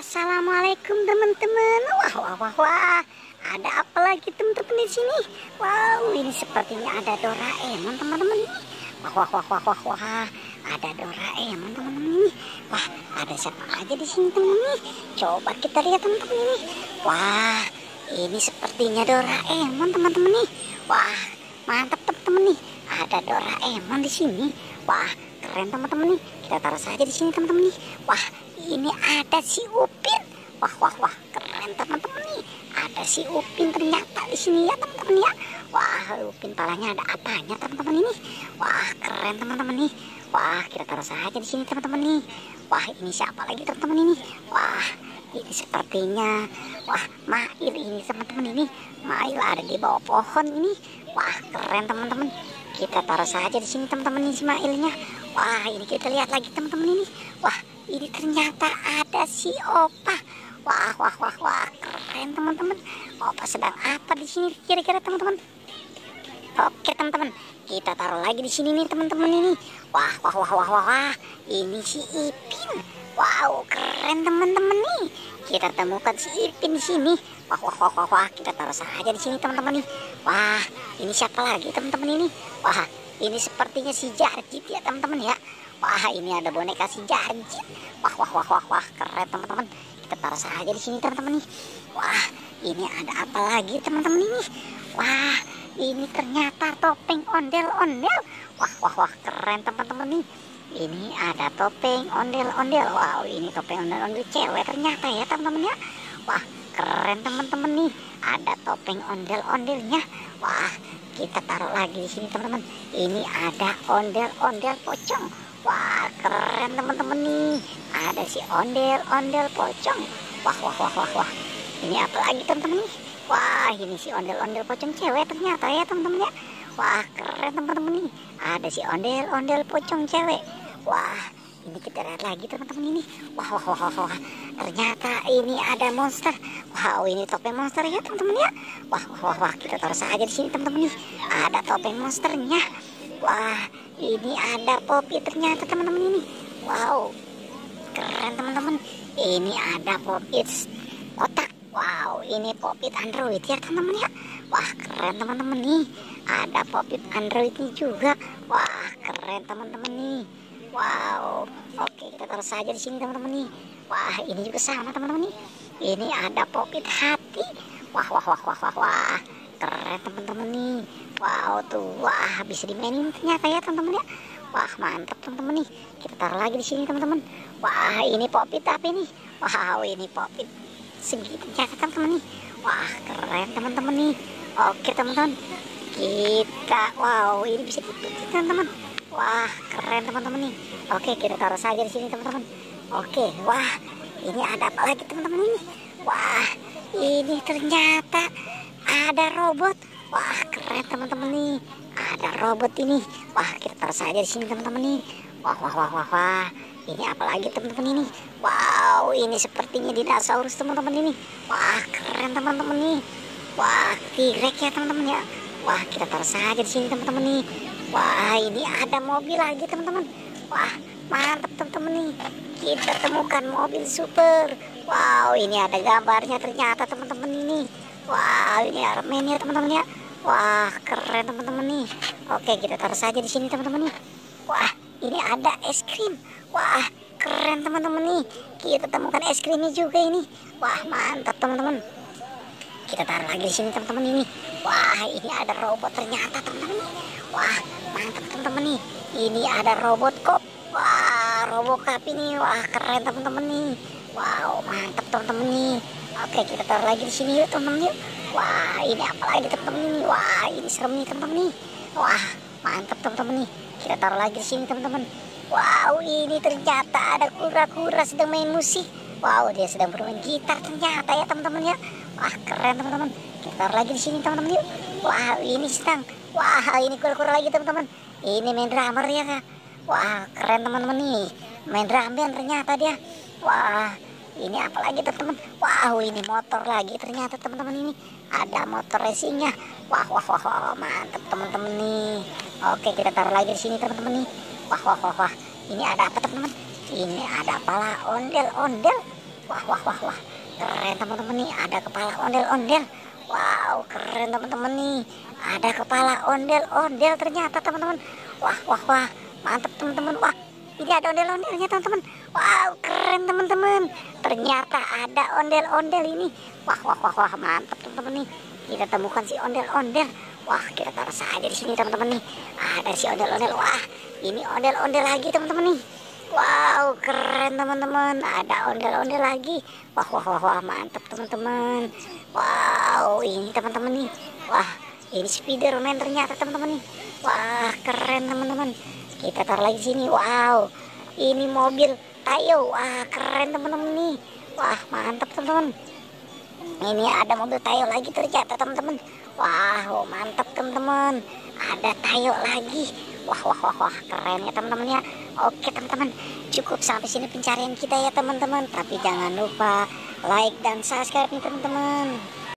Assalamualaikum teman-teman. Wah, wah, wah, wah. Ada apa lagi teman-teman di sini? Wow, ini sepertinya ada Doraemon teman-teman ini. Wah, wah, wah, wah, wah, wah. Ada Doraemon teman-teman ini. Wah, ada siapa aja di sini teman-teman ini? Coba kita lihat teman-teman ini. Wah, ini sepertinya Doraemon teman-teman nih. Wah, mantap teman-teman nih. Ada Doraemon di sini. Wah, keren teman-teman nih. Kita taruh saja di sini teman-teman nih. Wah, ini ada si Upin. Wah, wah, wah, keren teman-teman nih. Ada si Upin ternyata di sini ya teman-teman ya. Wah, Upin palanya ada apanya teman-teman ini? Wah, keren teman-teman nih. Wah, kita taruh saja di sini teman-teman nih. Wah, ini siapa lagi teman-teman ini? Wah, ini sepertinya Mail ini teman-teman ini. Mail ada di bawah pohon ini. Wah, keren teman-teman. Kita taruh saja di sini teman-teman ini si Mailnya. Wah, ini kita lihat lagi teman-teman ini. Wah, ini ternyata ada si Opa. Wah, wah, wah, wah, keren teman-teman. Opa sedang apa di sini kira-kira teman-teman? Oke teman-teman, kita taruh lagi di sini nih teman-teman ini. Wah, wah, wah, wah, wah, wah. Ini si Ipin. Wow, keren teman-teman nih. Kita temukan si Ipin di sini. Wah, wah, wah, wah, wah. Kita taruh saja di sini teman-teman nih. Wah, ini siapa lagi teman-teman ini? Wah, ini sepertinya si Jarjit ya teman-teman ya. Wah, ini ada boneka si Jarjit. Wah, wah, wah, wah, wah, keren teman-teman. Kita taruh saja di sini teman-teman nih. Wah, ini ada apa lagi teman-teman ini? Wah, ini ternyata topeng ondel-ondel. Wah, wah, wah, keren teman-teman nih. Ini ada topeng ondel-ondel. Wow, ini topeng ondel-ondel cewek ternyata ya teman-teman ya. Wah, keren teman-teman nih. Ada topeng ondel-ondelnya. Wah, kita taruh lagi di sini teman-teman. Ini ada ondel-ondel pocong. Wah, keren teman-teman nih. Ada si ondel-ondel pocong. Wah, wah, wah, wah, wah. Ini apa lagi teman-teman nih? Wah, ini si ondel-ondel pocong cewek ternyata ya teman-teman ya. Wah, keren teman-teman nih. Ada si ondel-ondel pocong cewek. Wah, ini kita lihat lagi teman-teman ini. Wah, wah, wah, wah, wah. Ternyata ini ada monster. Wow, ini topeng monster ya teman-teman ya. Wah, wah, wah, wah. Kita taruh saja di sini teman-teman nih. Ada topeng monsternya. Wah, ini ada Poppy ternyata teman-teman ini. Wow, keren teman-teman. Ini ada Poppy kotak. Wow, ini Poppy Android ya teman-teman ya. Wah, keren teman-teman nih. Ada Poppy Android ini juga. Wah, keren teman-teman nih. Wow, oke, kita taruh saja di sini teman-teman nih. Wah, ini juga sama teman-teman nih. Ini ada Poppy hati. Wah, wah, wah, wah, wah, wah. Keren teman-teman nih. Wow, tuh, wah, bisa dimainin ternyata ya teman-teman ya. Wah, mantap teman-teman nih. Kita taruh lagi di sini teman-teman. Wah, ini Poppy tapi nih. Wow, ini Poppy segi ternyata teman-teman nih. Wah, keren teman-teman nih. Oke teman-teman, kita, wow, ini bisa dipuji teman-teman. Wah, keren teman-teman nih. Oke, kita taruh saja di sini teman-teman. Oke, wah, ini ada apa lagi teman-teman ini? Wah, ini ternyata ada robot. Wah, keren teman-teman nih. Ada robot ini. Wah, kita taruh saja di sini teman-teman nih. Wah, wah, wah, wah, wah. Ini apa lagi teman-teman ini? Wow, ini sepertinya dinosaurus teman-teman ini. Wah, keren teman-teman nih. Wah, T-Rex ya teman-teman ya. Wah, kita taruh saja di sini teman-teman nih. Wah, ini ada mobil lagi teman-teman. Wah, mantap teman-teman nih. Kita temukan mobil super. Wow, ini ada gambarnya ternyata teman-teman ini. Wah, ini Armen ya teman-teman ya. Wah, keren teman-teman nih. Oke, kita taruh saja di sini teman-teman nih. Wah, ini ada es krim. Wah, keren teman-teman nih. Kita temukan es krimnya juga ini. Wah, mantap teman-teman. Kita taruh lagi di sini teman-teman ini. Wah, ini ada robot ternyata teman-teman nih. Wah, mantap teman-teman nih. Ini ada robot kop. Wah, Robocop ini. Wah, keren teman-teman nih. Wow, mantap teman-teman nih. Oke, kita taruh lagi di sini yuk teman-teman yuk. Wah, ini apa lagi teman-teman ini? Wah, ini serem nih teman-teman nih. Wah, mantap teman-teman nih. Kita taruh lagi di sini teman-teman. Wow, ini ternyata ada kura-kura sedang main musik. Wow, dia sedang bermain gitar ternyata ya teman-teman ya. Wah, keren teman-teman. Kita taruh lagi di sini teman-teman yuk. Wah, ini sedang. Wah, ini kura-kura lagi teman-teman. Ini main drummer ya kak. Wah, keren teman-teman nih. Main drum band ternyata dia. Wah, ini apa lagi teman-teman? Wow, ini motor lagi ternyata teman-teman ini. Ada motor racingnya. Wah, wah, wah, wah, mantap teman-teman nih. Oke, kita taruh lagi di sini teman-teman nih. Wah, wah, wah, wah. Ini ada apa teman-teman? Ini ada pala ondel-ondel. Wah, wah, wah, wah. Keren teman-teman nih, ada kepala ondel-ondel. Wow, keren teman-teman nih. Ada kepala ondel-ondel ternyata teman-teman. Wah, wah, wah. Mantap teman-teman. Wah, ini ada ondel-ondelnya teman-teman. Wow, keren teman-teman. Ternyata ada ondel-ondel ini. Wah, wah, wah, wah. Mantap teman-teman nih. Kita temukan si ondel-ondel. Wah, kita taruh saja di sini teman-teman nih. Ada si ondel-ondel. Wah, ini ondel-ondel lagi teman-teman nih. Wow, keren teman-teman. Ada ondel-ondel lagi. Wah, wah, wah, wah. Mantap teman-teman. Wow, ini teman-teman nih. Wah, ini Spiderman ternyata teman-teman nih. Wah, keren teman-teman. Kita taruh lagi sini. Wow, ini mobil Tayo. Wah, keren teman-teman nih. Wah, mantap teman-teman. Ini ada mobil Tayo lagi ternyata teman-teman. Wow, mantap teman-teman. Ada Tayo lagi. Wah, wah, wah, wah, keren ya teman-teman ya. Oke teman-teman, cukup sampai sini pencarian kita ya teman-teman. Tapi jangan lupa like dan subscribe nih teman-teman.